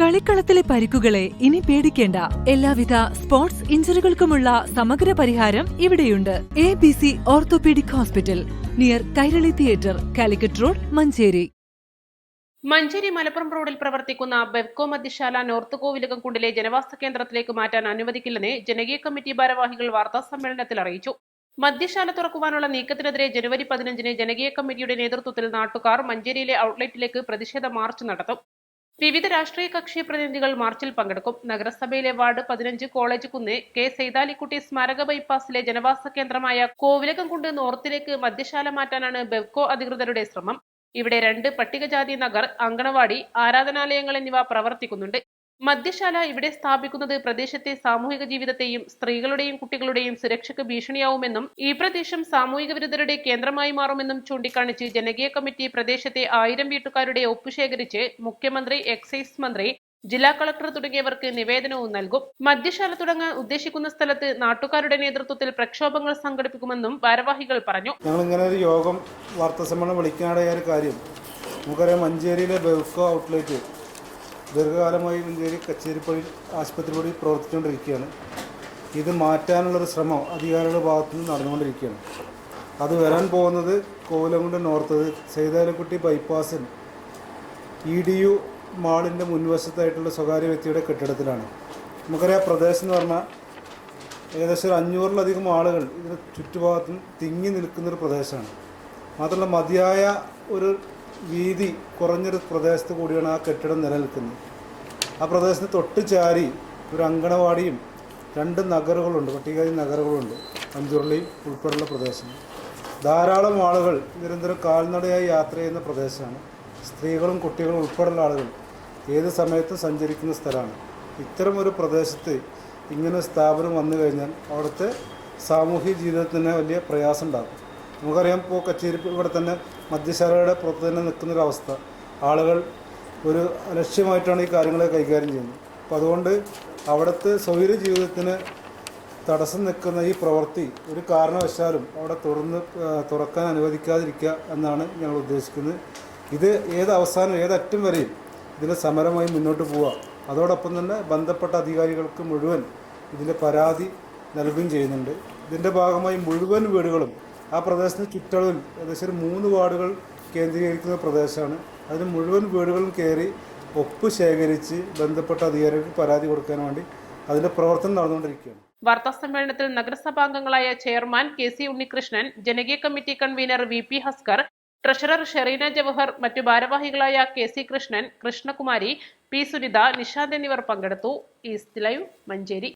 കളിക്കളത്തിലെ പരിക്കുകളെ ഇനി പേടിക്കേണ്ട. എല്ലാവിധ സ്പോർട്സ് ഇഞ്ചുറികൾക്കുമുള്ള സമഗ്ര പരിഹാരം ഇവിടെയുണ്ട്. ABC orthopaedic hospital, near Kairali theatre, Calicut road, Manjeri. Manjeri Malappuram റോഡിൽ പ്രവർത്തിക്കുന്ന ബെവ്കോ മദ്യശാല നോർത്ത് കോവിലകംകുണ്ടിലെ ജനവാസ കേന്ദ്രത്തിലേക്ക് മാറ്റാൻ അനുവദിക്കില്ലെന്ന് ജനകീയ കമ്മിറ്റി ഭാരവാഹികൾ വാർത്താസമ്മേളനത്തിൽ അറിയിച്ചു. മദ്യശാല തുറക്കുവാനുള്ള നീക്കത്തിനെതിരെ ജനുവരി 15-ന് ജനകീയ കമ്മിറ്റിയുടെ നേതൃത്വത്തിൽ നാട്ടുകാർ മഞ്ചേരിയിലെ ഔട്ട്ലെറ്റിലേക്ക് പ്രതിഷേധ മാർച്ച് നടത്തും. വിവിധ രാഷ്ട്രീയ കക്ഷി പ്രതിനിധികൾ മാർച്ചിൽ പങ്കെടുക്കും. നഗരസഭയിലെ വാർഡ് 15 കോളേജ് കുന്ന് കെ സൈതാലിക്കുട്ടി സ്മാരക ബൈപ്പാസിലെ ജനവാസ കേന്ദ്രമായ കോവിലകംകുണ്ട് നോർത്തിലേക്ക് മദ്യശാല മാറ്റാനാണ് ബെവ്കോ അധികൃതരുടെ ശ്രമം. ഇവിടെ 2 പട്ടികജാതി നഗർ, അങ്കണവാടി, ആരാധനാലയങ്ങൾ എന്നിവ പ്രവർത്തിക്കുന്നുണ്ട്. മദ്യശാല ഇവിടെ സ്ഥാപിക്കുന്നത് പ്രദേശത്തെ സാമൂഹിക ജീവിതത്തെയും സ്ത്രീകളുടെയും കുട്ടികളുടെയും സുരക്ഷയ്ക്ക് ഭീഷണിയാവുമെന്നും ഈ പ്രദേശം സാമൂഹിക വിരുദ്ധരുടെ കേന്ദ്രമായി മാറുമെന്നും ചൂണ്ടിക്കാണിച്ച് ജനകീയ കമ്മിറ്റി പ്രദേശത്തെ 1000 വീട്ടുകാരുടെ ഒപ്പ് ശേഖരിച്ച് മുഖ്യമന്ത്രി, എക്സൈസ് മന്ത്രി, ജില്ലാ കളക്ടർ തുടങ്ങിയവർക്ക് നിവേദനവും നൽകും. മദ്യശാല തുടങ്ങാൻ ഉദ്ദേശിക്കുന്ന സ്ഥലത്ത് നാട്ടുകാരുടെ നേതൃത്വത്തിൽ പ്രക്ഷോഭങ്ങൾ സംഘടിപ്പിക്കുമെന്നും ഭാരവാഹികൾ പറഞ്ഞു. ഞങ്ങൾ ഇങ്ങനെ ഒരു യോഗം വാർത്താസമ്മേളനം വിളിക്കാനായ ഒരു കാര്യം, നമുക്കറിയാം മഞ്ചേരിയിലെ ബെവ്കോ ഔട്ട്ലെറ്റ് ദീർഘകാലമായി മഞ്ചേരി കച്ചേരിപ്പടി ആശുപത്രിപടി പ്രവർത്തിച്ചുകൊണ്ടിരിക്കുകയാണ്. ഇത് മാറ്റാനുള്ളൊരു ശ്രമം അധികാരികളുടെ ഭാഗത്തു നിന്ന് നടന്നുകൊണ്ടിരിക്കുകയാണ്. അത് വരാൻ പോകുന്നത് കോവിലംകുണ്ട് നോർത്ത് സൈതാലിക്കുട്ടി ബൈപ്പാസിൽ EDU മാളിൻ്റെ മുൻവശത്തായിട്ടുള്ള സ്വകാര്യ വ്യക്തിയുടെ കെട്ടിടത്തിലാണ്. നമുക്കറിയാം പ്രദേശം എന്ന് പറഞ്ഞാൽ ഏകദേശം 500-ലധികം ആളുകൾ ഇതിന് ചുറ്റുഭാഗത്തും തിങ്ങി നിൽക്കുന്നൊരു പ്രദേശമാണ്. മാത്രമല്ല മതിയായ ഒരു വീതി കുറഞ്ഞൊരു പ്രദേശത്ത് കൂടിയാണ് ആ കെട്ടിടം നിലനിൽക്കുന്നത്. ആ പ്രദേശത്ത് തൊട്ട് ചാരി ഒരു അങ്കണവാടിയും 2 നഗറുകളുണ്ട്, പട്ടികജാതി നഗറുകളുണ്ട്, അഞ്ചുരുളി ഉൾപ്പെടെയുള്ള പ്രദേശം. ധാരാളം ആളുകൾ നിരന്തരം കാൽനടയായി യാത്ര ചെയ്യുന്ന പ്രദേശമാണ്. സ്ത്രീകളും കുട്ടികളും ഉൾപ്പെടെയുള്ള ആളുകൾ ഏത് സമയത്തും സഞ്ചരിക്കുന്ന സ്ഥലമാണ്. ഇത്തരം ഒരു പ്രദേശത്ത് ഇങ്ങനെ സ്ഥാപനം വന്നു കഴിഞ്ഞാൽ അവിടുത്തെ സാമൂഹിക ജീവിതത്തിന് വലിയ പ്രയാസം ഉണ്ടാകും. നമുക്കറിയാം, ഇപ്പോൾ കച്ചേരി ഇവിടെ തന്നെ മദ്യശാലയുടെ പുറത്ത് തന്നെ നിൽക്കുന്നൊരവസ്ഥ. ആളുകൾ ഒരു ലക്ഷ്യമായിട്ടാണ് ഈ കാര്യങ്ങളെ കൈകാര്യം ചെയ്യുന്നത്. അപ്പോൾ അതുകൊണ്ട് അവിടുത്തെ സ്വൈര്യ ജീവിതത്തിന് തടസ്സം നിൽക്കുന്ന ഈ പ്രവൃത്തി ഒരു കാരണവശാലും അവിടെ തുറക്കാൻ അനുവദിക്കാതിരിക്കുക എന്നാണ് ഞങ്ങൾ ഉദ്ദേശിക്കുന്നത്. ഇത് ഏതറ്റം വരെയും ഇതിൻ്റെ സമരമായി മുന്നോട്ട് പോവുക. അതോടൊപ്പം തന്നെ ബന്ധപ്പെട്ട അധികാരികൾക്ക് മുഴുവൻ ഇതിൻ്റെ പരാതി നൽകുകയും ചെയ്യുന്നുണ്ട്. ഇതിൻ്റെ ഭാഗമായി മുഴുവൻ വീടുകളും ആ പ്രദേശത്തിന് ചുറ്റളവിൽ ഏകദേശം 3 വാർഡുകൾ കേന്ദ്രീകരിക്കുന്ന പ്രദേശമാണ്. അതിന് മുഴുവൻ വീടുകളും കയറി ഒപ്പ് ശേഖരിച്ച് ബന്ധപ്പെട്ട അധികാരികൾക്ക് പരാതി കൊടുക്കാൻ വേണ്ടി അതിൻ്റെ പ്രവർത്തനം നടന്നുകൊണ്ടിരിക്കുകയാണ്. വാർത്താസമ്മേളനത്തിൽ നഗരസഭാംഗങ്ങളായ ചെയർമാൻ KC ഉണ്ണികൃഷ്ണൻ, ജനകീയ committee convener VP Haskar, treasurer Shereena Jawahar, മറ്റു ഭാരവാഹികളായ KC കൃഷ്ണൻ, കൃഷ്ണകുമാരി, P സുനിത, നിഷാന്ത് എന്നിവർ പങ്കെടുത്തു. East live, Manjeri.